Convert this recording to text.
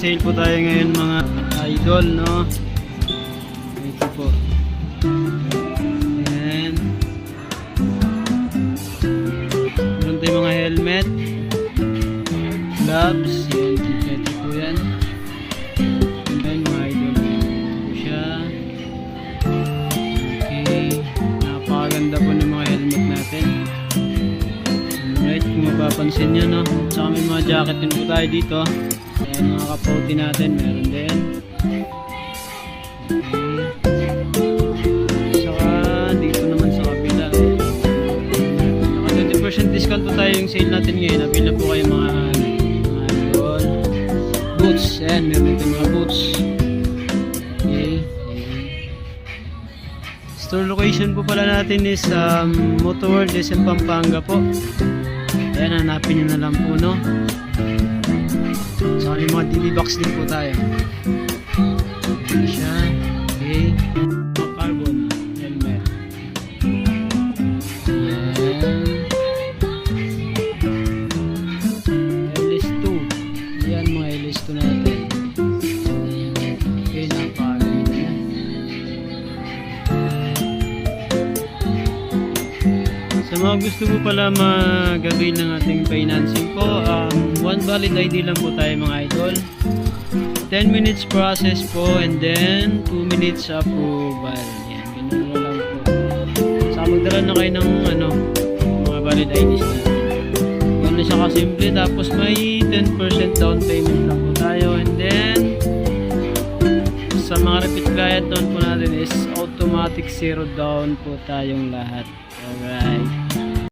sale po tayo ngayon mga idol, no? Ito po. Ayan. Meron tayong mga helmet, gloves, yan, ito po yan. Ayan mga idol. Ito siya. Okay. Napakaganda po ng mga helmet natin. Alright, kung mapapansin nyo, no? Saka may mga jacket din po tayo dito. Ayan, mga kapote natin, meron din. Okay. Saka dito naman sa kabila, naka 20% discount po tayo yung sale natin ngayon. Nabila po kayo mga idol. Boots, ayan, meron din mga boots. Okay. Store location po pala natin is Moto World SM Pampanga po. Ayan, hanapin nyo na lang po, no? So, may mga TV box din po tayo. Ayan siya. Okay. Carbon helmet. Ayan. LS2. Ayan, mga LS2 natin. Okay, napakaganda yan. Sa mga gusto po pala mag-avail ng ating financing po, one valid ID lang po tayo mga idol. 10 minutes process po and then 2 minutes approval. Yan, ganun na lang po. Saka magdala na kayo ng mga valid IDs na. Yan na siya kasimple. Tapos may 10% down payment lang po tayo and then sa mga repeat client down po natin is automatic 0 down po tayong lahat. Alright.